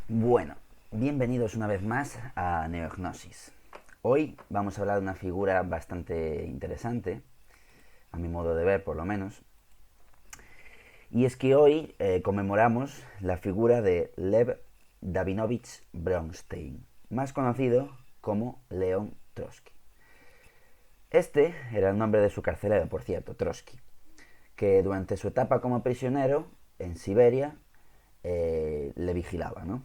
Bueno, bienvenidos una vez más a Neognosis. Hoy vamos a hablar de una figura bastante interesante, a mi modo de ver por lo menos, y es que hoy conmemoramos la figura de Lev Davinovich Bronstein, más conocido como León Trotsky. Este era el nombre de su carcelero, por cierto, Trotsky, que durante su etapa como prisionero en Siberia le vigilaba, ¿no?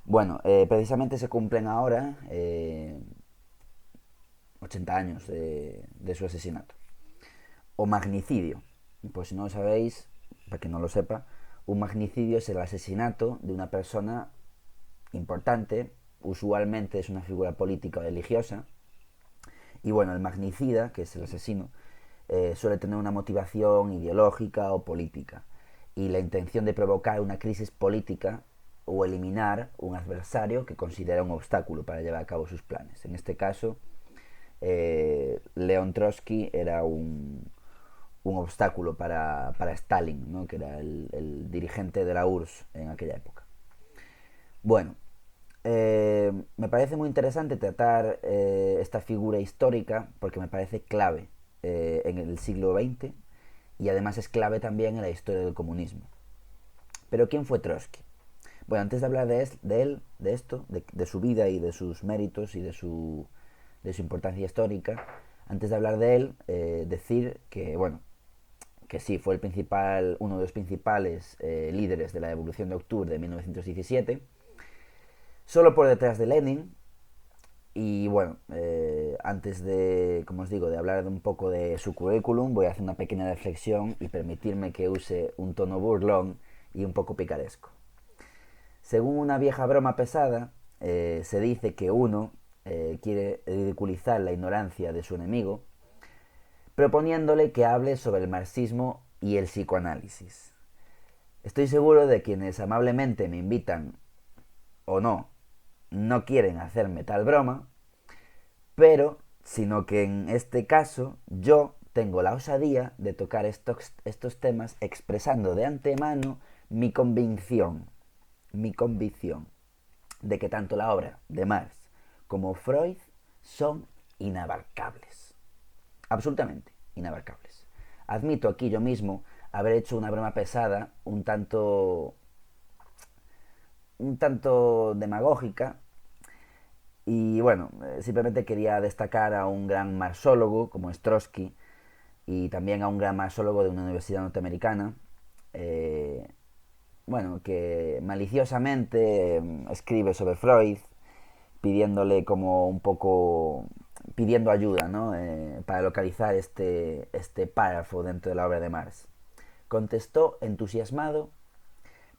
Bueno, precisamente se cumplen ahora 80 años de su asesinato. O magnicidio. Pues si no lo sabéis, para que no lo sepa, un magnicidio es el asesinato de una persona importante, usualmente es una figura política o religiosa, y bueno, el magnicida, que es el asesino, suele tener una motivación ideológica o política y la intención de provocar una crisis política o eliminar un adversario que considera un obstáculo para llevar a cabo sus planes. En este caso, León Trotsky era un obstáculo para Stalin, ¿no? Que era el dirigente de la URSS en aquella época. Bueno, me parece muy interesante tratar esta figura histórica porque me parece clave en el siglo XX y además es clave también en la historia del comunismo. Pero ¿quién fue Trotsky? Bueno, antes de hablar de él, de esto, de su vida y de sus méritos y de su importancia histórica, antes de hablar de él, decir que, bueno, que sí, fue uno de los principales líderes de la Revolución de Octubre de 1917, solo por detrás de Lenin. Y bueno, antes de, como os digo, de hablar de un poco de su currículum, voy a hacer una pequeña reflexión y permitirme que use un tono burlón y un poco picaresco. Según una vieja broma pesada, se dice que uno quiere ridiculizar la ignorancia de su enemigo, proponiéndole que hable sobre el marxismo y el psicoanálisis. Estoy seguro de quienes amablemente me invitan o no quieren hacerme tal broma, pero sino que en este caso yo tengo la osadía de tocar estos temas expresando de antemano mi convicción de que tanto la obra de Marx como Freud son inabarcables. Absolutamente inabarcables. Admito aquí yo mismo haber hecho una broma pesada un tanto demagógica. Y bueno, simplemente quería destacar a un gran marxólogo como Trotsky y también a un gran marxólogo de una universidad norteamericana, eh, bueno, que maliciosamente escribe sobre Freud, pidiéndole como un poco, pidiendo ayuda, ¿no? Para localizar este párrafo dentro de la obra de Marx. Contestó entusiasmado,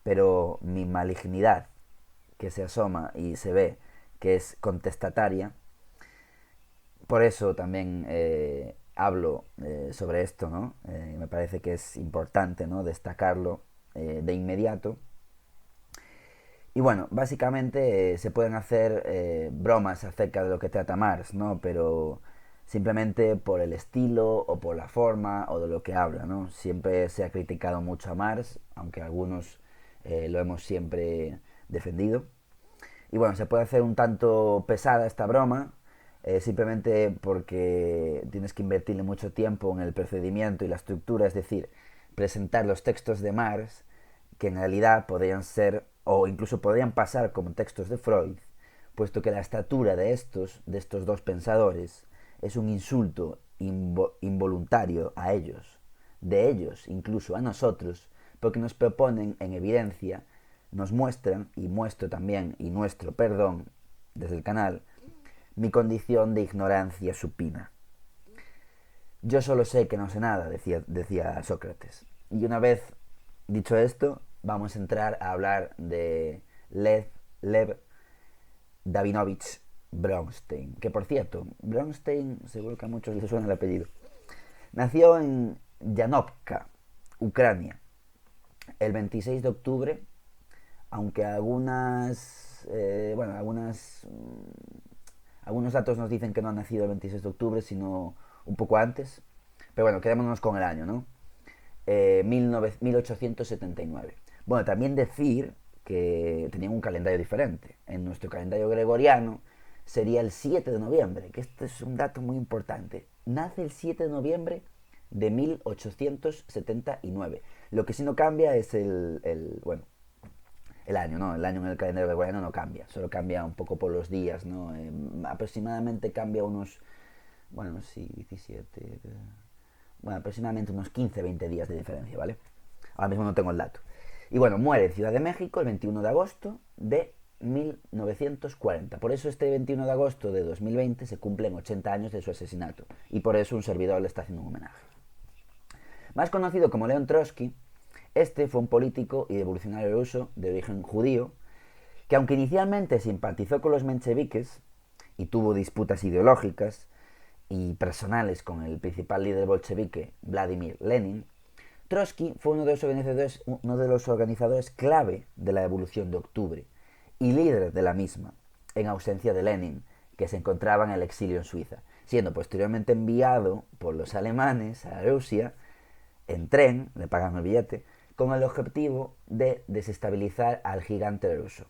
pero mi malignidad, que se asoma y se ve que es contestataria, por eso también hablo sobre esto, ¿no? Me parece que es importante, ¿no? Destacarlo de inmediato. Y bueno, básicamente se pueden hacer bromas acerca de lo que trata Marx, ¿no? Pero simplemente por el estilo o por la forma o de lo que habla, ¿no? Siempre se ha criticado mucho a Marx, aunque algunos lo hemos siempre defendido. Y bueno, se puede hacer un tanto pesada esta broma, simplemente porque tienes que invertirle mucho tiempo en el procedimiento y la estructura, es decir, presentar los textos de Marx, que en realidad podrían ser, o incluso podrían pasar como textos de Freud, puesto que la estatura de estos dos pensadores, es un insulto involuntario a ellos, de ellos incluso a nosotros, porque nos proponen en evidencia, nos muestran, y muestro también, y nuestro perdón desde el canal, mi condición de ignorancia supina. Yo solo sé que no sé nada, decía Sócrates. Y una vez dicho esto, vamos a entrar a hablar de Lev Davinovich Bronstein. Que por cierto, Bronstein, seguro que a muchos les suena el apellido. Nació en Yanovka, Ucrania, el 26 de octubre, aunque algunos datos nos dicen que no ha nacido el 26 de octubre, sino un poco antes. Pero bueno, quedémonos con el año, ¿no? 1879. Bueno, también decir que tenían un calendario diferente. En nuestro calendario gregoriano sería el 7 de noviembre, que este es un dato muy importante. Nace el 7 de noviembre de 1879. Lo que sí no cambia es el año, ¿no? El año en el calendario gregoriano no cambia, solo cambia un poco por los días, ¿no? Aproximadamente cambia unos, bueno, sí, 17, bueno, aproximadamente unos 15-20 días de diferencia, ¿vale? Ahora mismo no tengo el dato. Y bueno, muere en Ciudad de México el 21 de agosto de 1940. Por eso este 21 de agosto de 2020 se cumplen 80 años de su asesinato. Y por eso un servidor le está haciendo un homenaje. Más conocido como León Trotsky, este fue un político y revolucionario ruso de origen judío que, aunque inicialmente simpatizó con los mencheviques y tuvo disputas ideológicas y personales con el principal líder bolchevique Vladimir Lenin, Trotsky fue uno de los organizadores clave de la Revolución de Octubre y líder de la misma, en ausencia de Lenin, que se encontraba en el exilio en Suiza, siendo posteriormente enviado por los alemanes a Rusia en tren, le pagan el billete, con el objetivo de desestabilizar al gigante ruso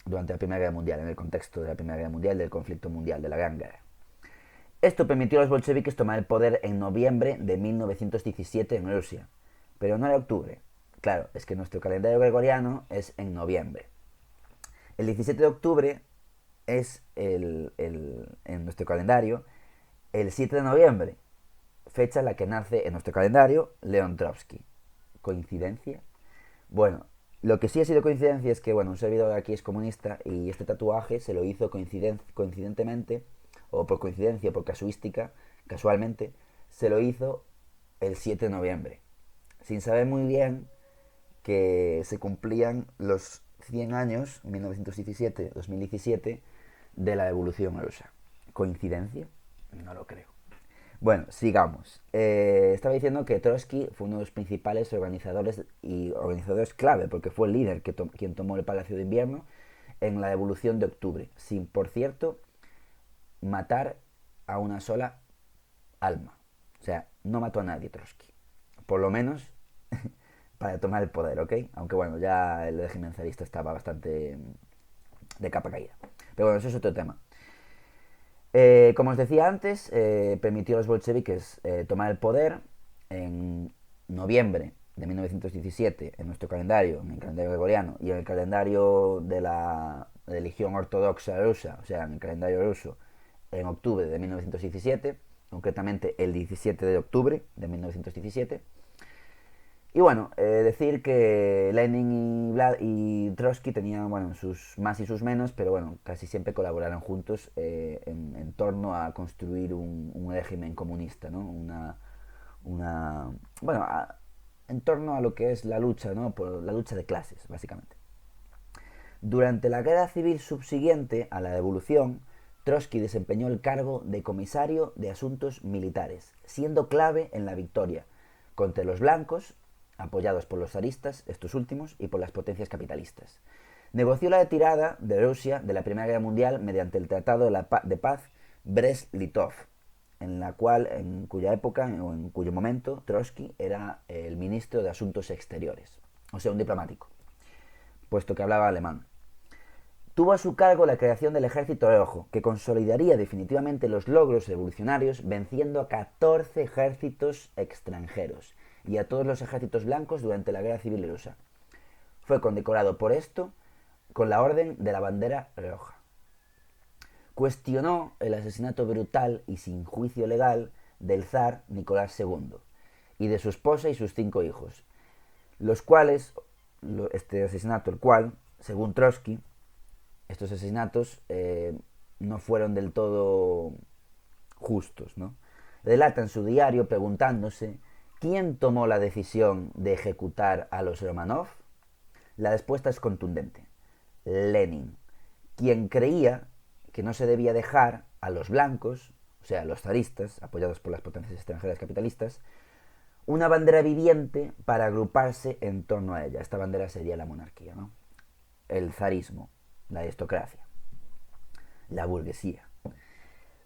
durante la Primera Guerra Mundial, en el contexto de la Primera Guerra Mundial, del conflicto mundial, de la Gran Guerra. Esto permitió a los bolcheviques tomar el poder en noviembre de 1917 en Rusia, pero no era octubre. Claro, es que nuestro calendario gregoriano es en noviembre. El 17 de octubre es en nuestro calendario el 7 de noviembre, fecha en la que nace en nuestro calendario León Trotsky. ¿Coincidencia? Bueno, lo que sí ha sido coincidencia es que, bueno, un servidor aquí es comunista y este tatuaje se lo hizo coincidentemente, o por coincidencia, o por casuística, casualmente, se lo hizo el 7 de noviembre, sin saber muy bien que se cumplían los 100 años, 1917-2017, de la Revolución Rusa. ¿Coincidencia? No lo creo. Bueno, sigamos. Estaba diciendo que Trotsky fue uno de los principales organizadores clave, porque fue el líder quien tomó el Palacio de Invierno en la Revolución de Octubre, sin, por cierto, matar a una sola alma. O sea, no mató a nadie Trotsky. Por lo menos para tomar el poder, ¿ok? Aunque bueno, ya el régimen zarista estaba bastante de capa caída. Pero bueno, eso es otro tema. Como os decía antes, permitió a los bolcheviques tomar el poder en noviembre de 1917 en nuestro calendario, en el calendario gregoriano, y en el calendario de la religión ortodoxa rusa, o sea, en el calendario ruso, en octubre de 1917, concretamente el 17 de octubre de 1917. Y bueno, decir que Lenin y Trotsky tenían, bueno, sus más y sus menos, pero bueno, casi siempre colaboraron juntos en torno a construir un régimen comunista, ¿no? Bueno, en torno a lo que es la lucha, ¿no? Por la lucha de clases, básicamente. Durante la guerra civil subsiguiente a la revolución, Trotsky desempeñó el cargo de comisario de asuntos militares, siendo clave en la victoria contra los blancos, apoyados por los zaristas, estos últimos, y por las potencias capitalistas. Negoció la retirada de Rusia de la Primera Guerra Mundial mediante el Tratado de Paz Brest-Litov, en cuya época o en cuyo momento Trotsky era el ministro de Asuntos Exteriores, o sea, un diplomático, puesto que hablaba alemán. Tuvo a su cargo la creación del Ejército Rojo, que consolidaría definitivamente los logros revolucionarios, venciendo a 14 ejércitos extranjeros y a todos los ejércitos blancos durante la Guerra Civil Rusa. Fue condecorado por esto con la Orden de la Bandera Roja. Cuestionó el asesinato brutal y sin juicio legal del zar Nicolás II y de su esposa y sus 5 hijos, los cuales, este asesinato, el cual, según Trotsky, estos asesinatos no fueron del todo justos, ¿no? Relata en su diario preguntándose ¿quién tomó la decisión de ejecutar a los Romanov? La respuesta es contundente. Lenin, quien creía que no se debía dejar a los blancos, o sea, a los zaristas, apoyados por las potencias extranjeras capitalistas, una bandera viviente para agruparse en torno a ella. Esta bandera sería la monarquía, ¿no? El zarismo, la aristocracia, la burguesía.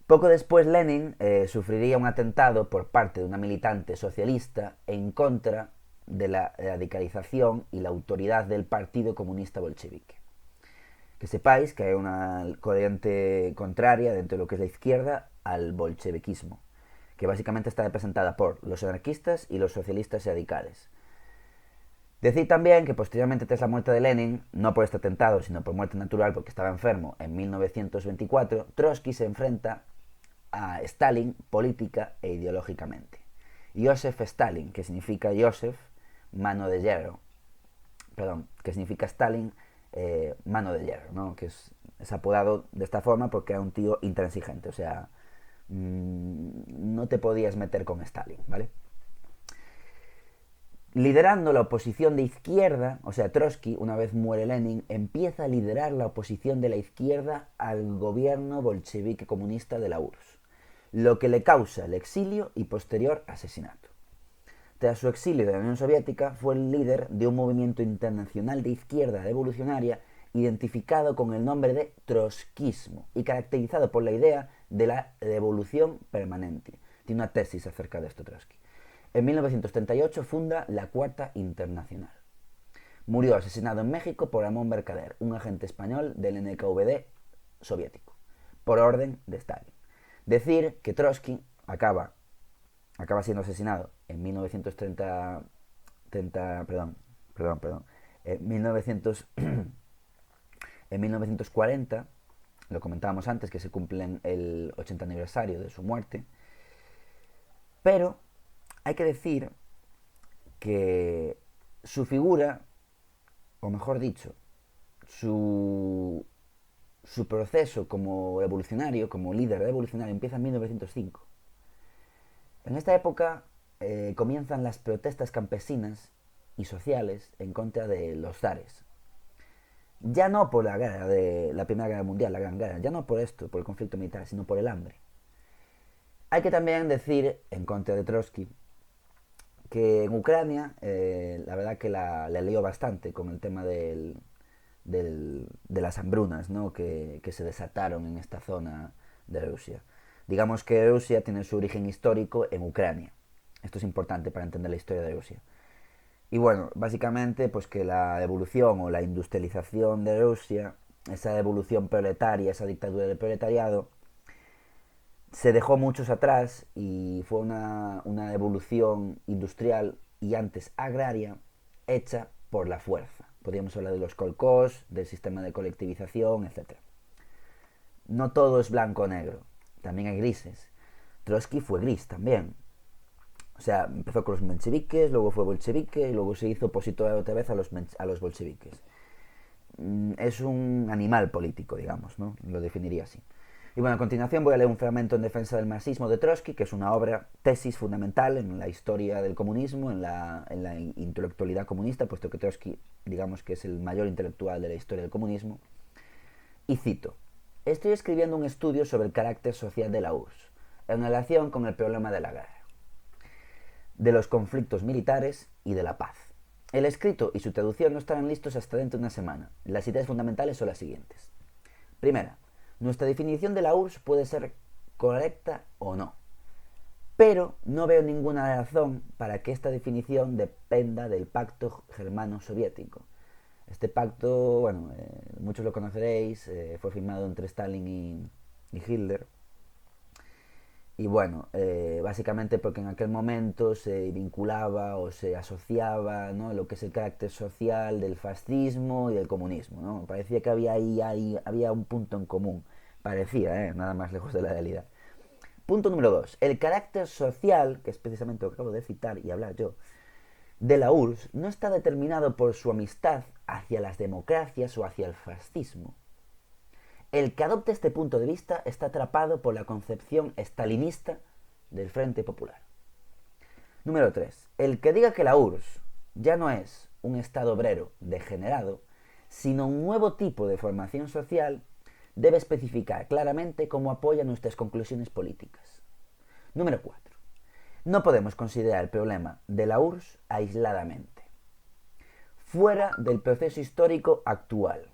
Poco después Lenin sufriría un atentado por parte de una militante socialista en contra de la radicalización y la autoridad del Partido Comunista Bolchevique. Que sepáis que hay una corriente contraria dentro de lo que es la izquierda al bolcheviquismo, que básicamente está representada por los anarquistas y los socialistas radicales. Decir también que posteriormente, tras la muerte de Lenin, no por este atentado, sino por muerte natural porque estaba enfermo, en 1924, Trotsky se enfrenta a Stalin política e ideológicamente. Joseph Stalin, que significa Joseph, mano de hierro, perdón, que significa Stalin, mano de hierro, ¿no? Que es apodado de esta forma porque era un tío intransigente, o sea, no te podías meter con Stalin, ¿vale? Liderando la oposición de izquierda, o sea, Trotsky, una vez muere Lenin, empieza a liderar la oposición de la izquierda al gobierno bolchevique comunista de la URSS, lo que le causa el exilio y posterior asesinato. Tras su exilio de la Unión Soviética, fue el líder de un movimiento internacional de izquierda revolucionaria identificado con el nombre de trotskismo y caracterizado por la idea de la revolución permanente. Tiene una tesis acerca de esto Trotsky. En 1938 funda la Cuarta Internacional. Murió asesinado en México por Ramón Mercader, un agente español del NKVD soviético, por orden de Stalin. Decir que Trotsky acaba siendo asesinado en 1930, en 1900, en 1940, lo comentábamos antes, que se cumple el 80 aniversario de su muerte, pero hay que decir que su figura, o mejor dicho, su proceso como revolucionario, como líder revolucionario, empieza en 1905. En esta época comienzan las protestas campesinas y sociales en contra de los zares. Ya no por la guerra de la Primera Guerra Mundial, la Gran Guerra, ya no por esto, por el conflicto militar, sino por el hambre. Hay que también decir, en contra de Trotsky, que en Ucrania la verdad que la lió bastante con el tema de las hambrunas, ¿no? que se desataron en esta zona de Rusia. Digamos que Rusia tiene su origen histórico en Ucrania. Esto es importante para entender la historia de Rusia. Y bueno, básicamente pues que la evolución o la industrialización de Rusia, esa evolución proletaria, esa dictadura del proletariado, se dejó muchos atrás y fue una evolución industrial y antes agraria hecha por la fuerza. Podríamos hablar de los kolkhoz, del sistema de colectivización, etc. No todo es blanco o negro, también hay grises. Trotsky fue gris también. O sea, empezó con los mencheviques, luego fue bolchevique y luego se hizo opositor otra vez a los bolcheviques. Es un animal político, digamos, ¿no? Lo definiría así. Y bueno, a continuación voy a leer un fragmento en defensa del marxismo de Trotsky, que es una obra, tesis fundamental en la historia del comunismo, en la intelectualidad comunista, puesto que Trotsky, digamos que es el mayor intelectual de la historia del comunismo. Y cito: estoy escribiendo un estudio sobre el carácter social de la URSS, en relación con el problema de la guerra, de los conflictos militares y de la paz. El escrito y su traducción no estarán listos hasta dentro de una semana. Las ideas fundamentales son las siguientes. Primera, nuestra definición de la URSS puede ser correcta o no, pero no veo ninguna razón para que esta definición dependa del pacto germano-soviético. Este pacto, bueno, muchos lo conoceréis, fue firmado entre Stalin y Hitler. Y bueno, básicamente porque en aquel momento se vinculaba o se asociaba, ¿no?, lo que es el carácter social del fascismo y del comunismo, ¿no? Parecía que había un punto en común. Parecía, nada más lejos de la realidad. Punto número 2. El carácter social, que es precisamente lo que acabo de citar y hablar yo, de la URSS, no está determinado por su amistad hacia las democracias o hacia el fascismo. El que adopte este punto de vista está atrapado por la concepción estalinista del Frente Popular. Número 3. El que diga que la URSS ya no es un Estado obrero degenerado, sino un nuevo tipo de formación social, debe especificar claramente cómo apoya nuestras conclusiones políticas. Número 4. No podemos considerar el problema de la URSS aisladamente, fuera del proceso histórico actual.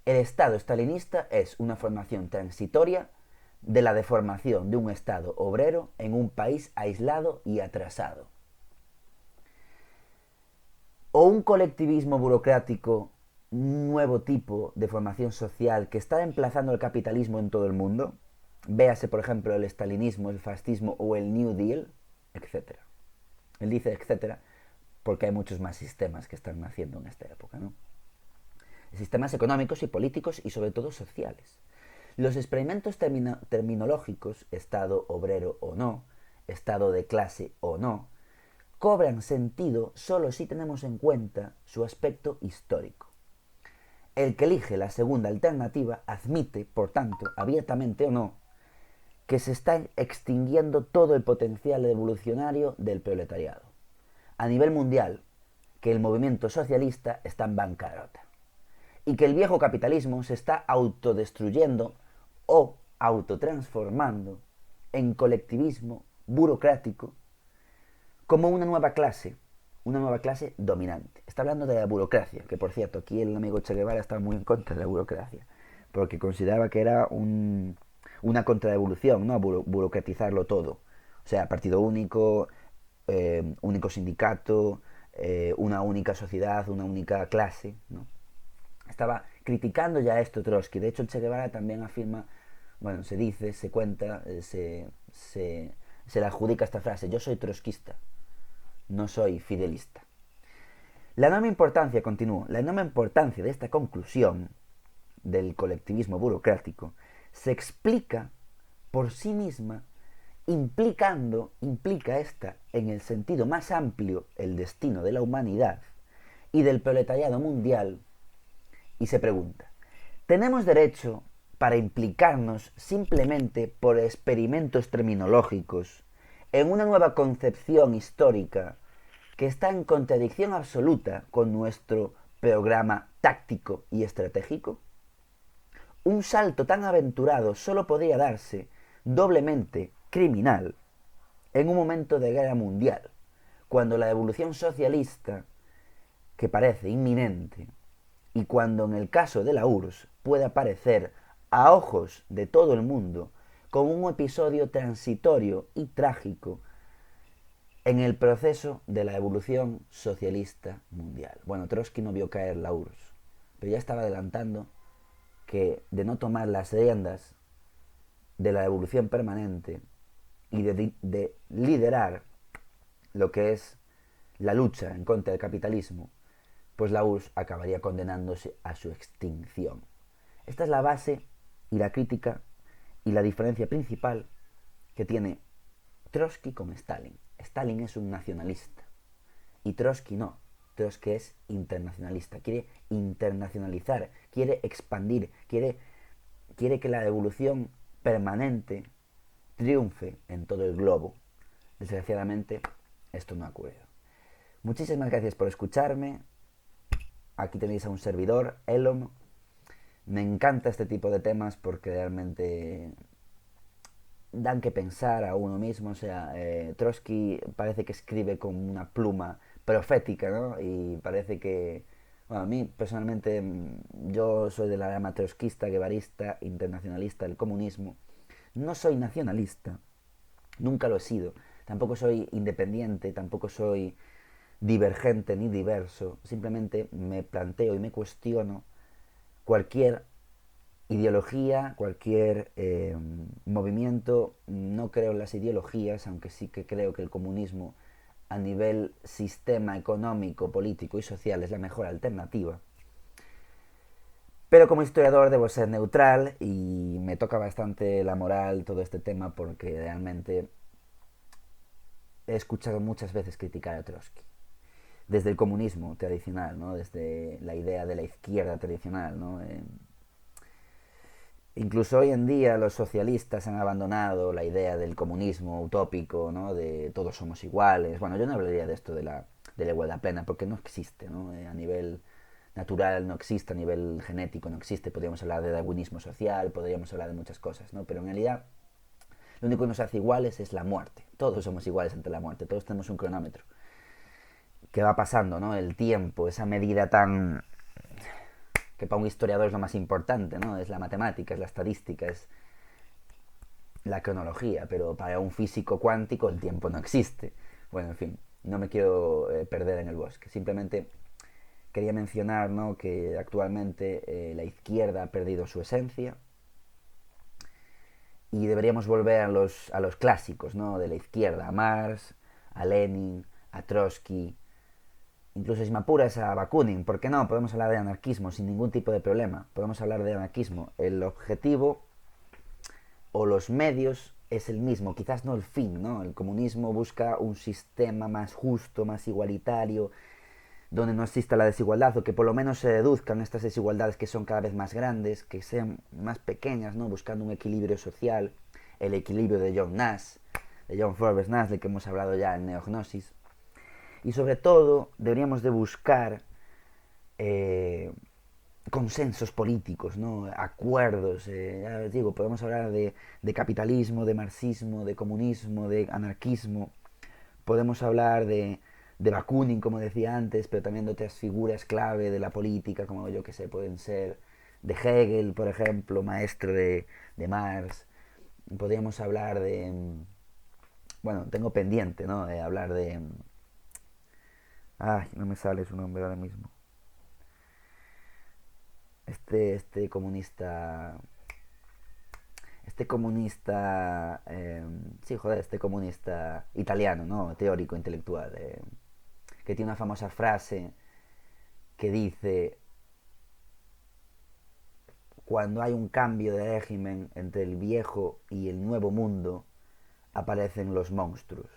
El Estado estalinista es una formación transitoria de la deformación de un Estado obrero en un país aislado y atrasado. o un colectivismo burocrático, un nuevo tipo de formación social que está emplazando el capitalismo en todo el mundo, véase por ejemplo el estalinismo, el fascismo o el New Deal, etcétera. Él dice etcétera porque hay muchos más sistemas que están naciendo en esta época, ¿no? Sistemas económicos y políticos y sobre todo sociales. Los experimentos terminológicos, Estado obrero o no, Estado de clase o no, cobran sentido solo si tenemos en cuenta su aspecto histórico. El que elige la segunda alternativa admite, por tanto, abiertamente o no, que se está extinguiendo todo el potencial evolucionario del proletariado. A nivel mundial, que el movimiento socialista está en bancarrota y que el viejo capitalismo se está autodestruyendo o autotransformando en colectivismo burocrático como una nueva clase dominante. Está hablando de la burocracia, que por cierto, aquí el amigo Che Guevara estaba muy en contra de la burocracia, porque consideraba que era una contraevolución, ¿no? Burocratizarlo todo. O sea, partido único, único sindicato, una única sociedad, una única clase, ¿no? Estaba criticando ya esto Trotsky. De hecho, el Che Guevara también afirma, bueno, se dice, se cuenta, se le adjudica esta frase: yo soy trotskista, no soy fidelista. La enorme importancia, continúo, la enorme importancia de esta conclusión del colectivismo burocrático se explica por sí misma implica esta, en el sentido más amplio, el destino de la humanidad y del proletariado mundial, y se pregunta: ¿tenemos derecho para implicarnos simplemente por experimentos terminológicos en una nueva concepción histórica que está en contradicción absoluta con nuestro programa táctico y estratégico? Un salto tan aventurado solo podría darse, doblemente criminal, en un momento de guerra mundial, cuando la evolución socialista, que parece inminente, y cuando en el caso de la URSS puede aparecer a ojos de todo el mundo como un episodio transitorio y trágico en el proceso de la evolución socialista mundial. Bueno, Trotsky no vio caer la URSS, pero ya estaba adelantando que de no tomar las riendas de la evolución permanente y de liderar lo que es la lucha en contra del capitalismo, pues la URSS acabaría condenándose a su extinción. Esta es la base y la crítica y la diferencia principal que tiene Trotsky con Stalin. Stalin es un nacionalista y Trotsky no. Trotsky es internacionalista, quiere internacionalizar, quiere expandir, quiere que la evolución permanente triunfe en todo el globo. Desgraciadamente, esto no ha ocurrido. Muchísimas gracias por escucharme. Aquí tenéis a un servidor, Elom. Me encanta este tipo de temas porque realmente dan que pensar a uno mismo. O sea, Trotsky parece que escribe con una pluma profética, ¿no? Y parece que, bueno, a mí personalmente, yo soy de la rama trotskista, guevarista, internacionalista del comunismo. No soy nacionalista, nunca lo he sido. Tampoco soy independiente, tampoco soy divergente ni diverso. Simplemente me planteo y me cuestiono cualquier ideología, cualquier movimiento. No creo en las ideologías, aunque sí que creo que el comunismo a nivel sistema económico, político y social es la mejor alternativa. Pero como historiador debo ser neutral y me toca bastante la moral todo este tema porque realmente he escuchado muchas veces criticar a Trotsky. Desde el comunismo tradicional, ¿no? Desde la idea de la izquierda tradicional, ¿no? Incluso hoy en día los socialistas han abandonado la idea del comunismo utópico, ¿no? De todos somos iguales. Bueno, yo no hablaría de esto de la igualdad plena porque no existe, ¿no? A nivel natural no existe, a nivel genético no existe. Podríamos hablar de darwinismo social, podríamos hablar de muchas cosas, ¿no? Pero en realidad lo único que nos hace iguales es la muerte. Todos somos iguales ante la muerte, todos tenemos un cronómetro que va pasando, ¿no? El tiempo, esa medida tan que para un historiador es lo más importante, ¿no? Es la matemática, es la estadística, es la cronología, pero para un físico cuántico el tiempo no existe. Bueno, en fin, no me quiero perder en el bosque. Simplemente quería mencionar, ¿no?, que actualmente la izquierda ha perdido su esencia y deberíamos volver a los clásicos, ¿no?, de la izquierda, a Marx, a Lenin, a Trotsky, incluso si me apuras a Bakunin. ¿Por qué no? Podemos hablar de anarquismo sin ningún tipo de problema. Podemos hablar de anarquismo. El objetivo o los medios es el mismo, quizás no el fin, ¿no? El comunismo busca un sistema más justo, más igualitario, donde no exista la desigualdad, o que por lo menos se reduzcan estas desigualdades que son cada vez más grandes, que sean más pequeñas, ¿no?, buscando un equilibrio social, el equilibrio de John Nash, de John Forbes Nash, del que hemos hablado ya en Neognosis. Y sobre todo deberíamos de buscar consensos políticos, ¿no?, acuerdos. Ya os digo, podemos hablar de capitalismo, de marxismo, de comunismo, de anarquismo. Podemos hablar de Bakunin, como decía antes, pero también de otras figuras clave de la política, como yo que sé, pueden ser de Hegel, por ejemplo, maestro de Marx. Podríamos hablar de... Bueno, tengo pendiente, ¿no?, de hablar de... Ay, no me sale su nombre ahora mismo. Este comunista... Este comunista... sí, joder, este comunista italiano, ¿no?, teórico, intelectual, que tiene una famosa frase que dice: cuando hay un cambio de régimen entre el viejo y el nuevo mundo, aparecen los monstruos.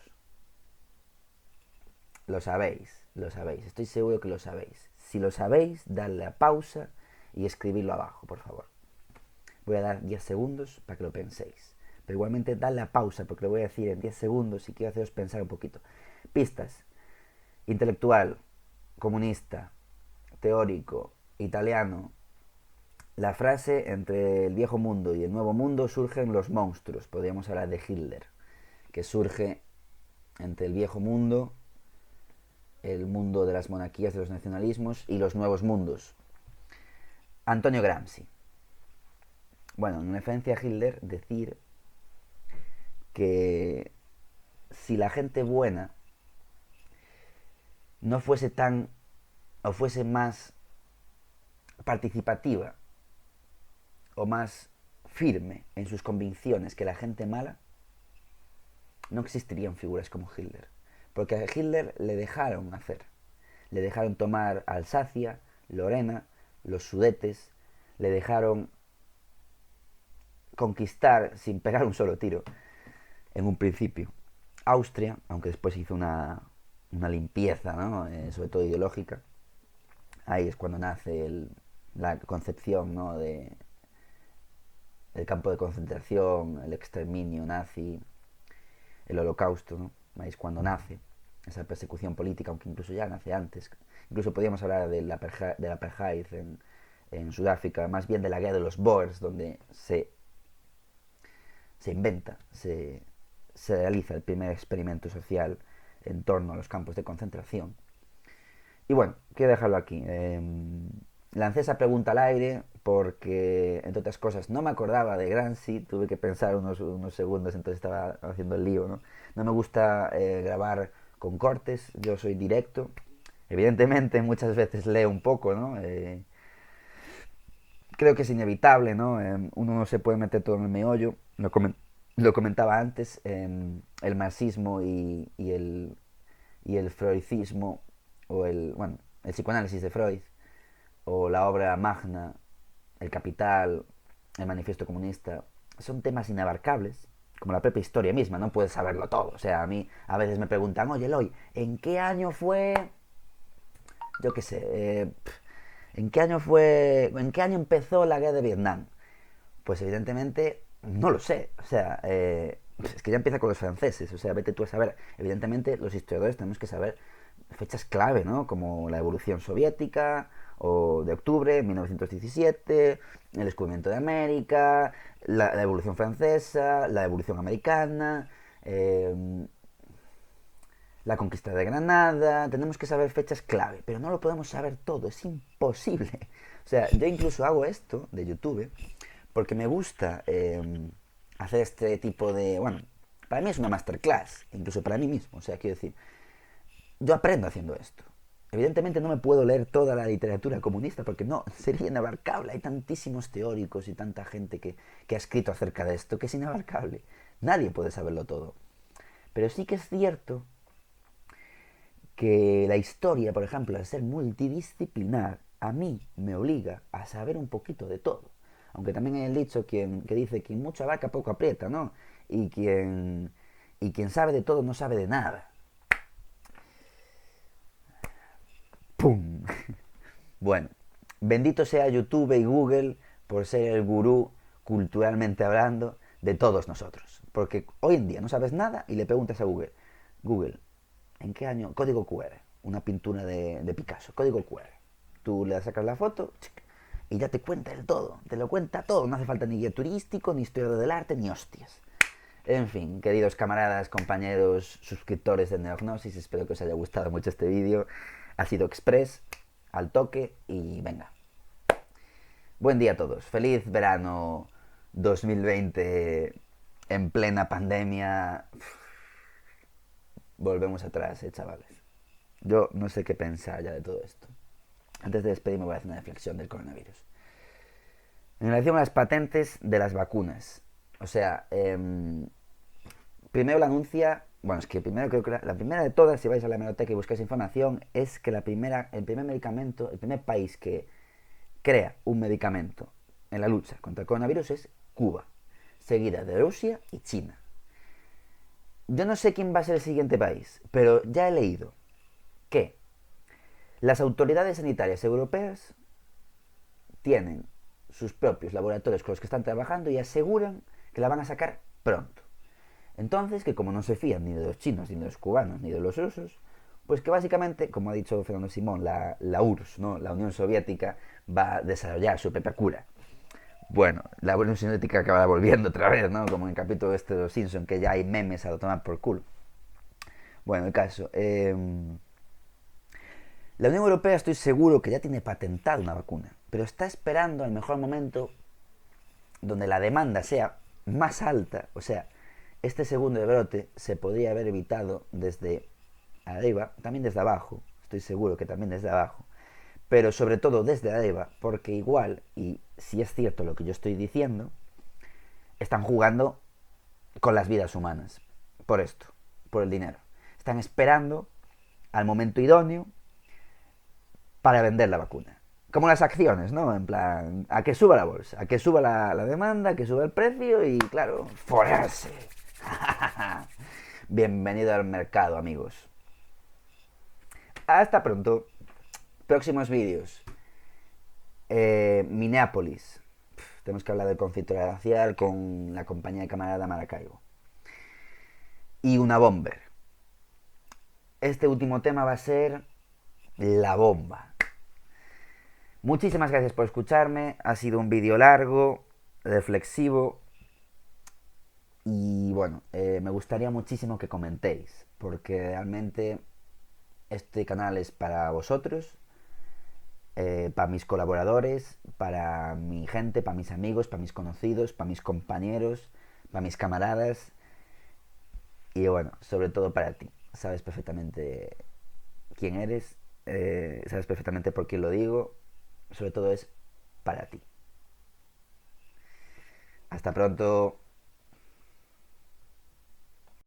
Lo sabéis, estoy seguro que lo sabéis. Si lo sabéis, dadle a pausa y escribidlo abajo, por favor. Voy a dar 10 segundos para que lo penséis. Pero igualmente dadle a pausa, porque lo voy a decir en 10 segundos y quiero haceros pensar un poquito. Pistas: intelectual, comunista, teórico, italiano. La frase: entre el viejo mundo y el nuevo mundo surgen los monstruos. Podríamos hablar de Hitler, que surge entre el viejo mundo, el mundo de las monarquías, de los nacionalismos, y los nuevos mundos. Antonio Gramsci. Bueno, en referencia a Hitler, decir que si la gente buena no fuese tan, o fuese más participativa o más firme en sus convicciones que la gente mala, no existirían figuras como Hitler. Porque a Hitler le dejaron hacer. Le dejaron tomar Alsacia, Lorena, los Sudetes, le dejaron conquistar sin pegar un solo tiro, en un principio, Austria, aunque después hizo una limpieza, ¿no?, sobre todo ideológica. Ahí es cuando nace la concepción, ¿no?, de el campo de concentración, el exterminio nazi, el holocausto, ¿no? Ahí es cuando nace esa persecución política, aunque incluso ya nace antes. Incluso podríamos hablar del apartheid en Sudáfrica, más bien de la guerra de los Boers, donde se inventa, se realiza el primer experimento social en torno a los campos de concentración. Y bueno, quiero dejarlo aquí. Lancé esa pregunta al aire porque, entre otras cosas, no me acordaba de Gramsci. Tuve que pensar unos segundos, entonces estaba haciendo el lío, ¿no? No me gusta grabar con cortes, yo soy directo. Evidentemente muchas veces leo un poco, ¿no? Creo que es inevitable, ¿no? Uno no se puede meter todo en el meollo. Lo comentaba antes, el marxismo y el freudismo, o el psicoanálisis de Freud, o la obra magna, El Capital, el Manifiesto Comunista, son temas inabarcables, como la propia historia misma. No puedes saberlo todo. O sea, a mí a veces me preguntan: oye, Eloy, ¿en qué año fue? Yo qué sé, ¿en qué año empezó la guerra de Vietnam? Pues evidentemente no lo sé. O sea, es que ya empieza con los franceses. O sea, vete tú a saber. Evidentemente los historiadores tenemos que saber fechas clave, ¿no?, como la evolución soviética, o de octubre, 1917, el descubrimiento de América, la evolución francesa, la evolución americana, la conquista de Granada. Tenemos que saber fechas clave, pero no lo podemos saber todo, es imposible. O sea, yo incluso hago esto de YouTube porque me gusta hacer este tipo de... Bueno, para mí es una masterclass, incluso para mí mismo. O sea, quiero decir, yo aprendo haciendo esto. Evidentemente no me puedo leer toda la literatura comunista porque no, sería inabarcable. Hay tantísimos teóricos y tanta gente que ha escrito acerca de esto que es inabarcable. Nadie puede saberlo todo. Pero sí que es cierto que la historia, por ejemplo, al ser multidisciplinar, a mí me obliga a saber un poquito de todo. Aunque también hay el dicho que dice: quien mucho abarca poco aprieta, ¿no? Y quien sabe de todo no sabe de nada. ¡Pum! Bueno, bendito sea YouTube y Google por ser el gurú, culturalmente hablando, de todos nosotros. Porque hoy en día no sabes nada y le preguntas a Google: Google, ¿en qué año? Código QR, una pintura de Picasso, código QR. Tú le sacas la foto y ya te cuenta el todo, te lo cuenta todo. No hace falta ni guía turístico, ni historia del arte, ni hostias. En fin, queridos camaradas, compañeros, suscriptores de Neognosis, espero que os haya gustado mucho este vídeo. Ha sido express, al toque y venga. Buen día a todos. Feliz verano 2020 en plena pandemia. Volvemos atrás, chavales. Yo no sé qué pensar ya de todo esto. Antes de despedirme voy a hacer una reflexión del coronavirus. En relación a las patentes de las vacunas. O sea, primero la anuncia... Bueno, es que primero creo que la primera de todas, si vais a la hemeroteca y buscáis información, es que el primer medicamento, el primer país que crea un medicamento en la lucha contra el coronavirus es Cuba, seguida de Rusia y China. Yo no sé quién va a ser el siguiente país, pero ya he leído que las autoridades sanitarias europeas tienen sus propios laboratorios con los que están trabajando y aseguran que la van a sacar pronto. Entonces, que como no se fían ni de los chinos, ni de los cubanos, ni de los rusos, pues que básicamente, como ha dicho Fernando Simón, la URSS, ¿no? La Unión Soviética, va a desarrollar su propia cura. Bueno, la Unión Soviética acabará volviendo otra vez, ¿no? Como en el capítulo este de los Simpsons, que ya hay memes a lo tomar por culo. Bueno, el caso. La Unión Europea estoy seguro que ya tiene patentada una vacuna, pero está esperando al mejor momento donde la demanda sea más alta. O sea, este segundo de brote se podría haber evitado desde arriba, también desde abajo, estoy seguro que también desde abajo, pero sobre todo desde arriba, porque igual, y si es cierto lo que yo estoy diciendo, están jugando con las vidas humanas, por esto, por el dinero. Están esperando al momento idóneo para vender la vacuna. Como las acciones, ¿no? En plan, a que suba la bolsa, a que suba la demanda, a que suba el precio y, claro, forarse. Bienvenido al mercado, amigos. Hasta pronto. Próximos vídeos. Minneapolis. Tenemos que hablar del conflicto racial con la compañía de camarada Maracaibo. Y una bomber. Este último tema va a ser la bomba. Muchísimas gracias por escucharme. Ha sido un vídeo largo, reflexivo. Y bueno, me gustaría muchísimo que comentéis, porque realmente este canal es para vosotros, para mis colaboradores, para mi gente, para mis amigos, para mis conocidos, para mis compañeros, para mis camaradas y bueno, sobre todo para ti. Sabes perfectamente quién eres, sabes perfectamente por qué lo digo, sobre todo es para ti. Hasta pronto.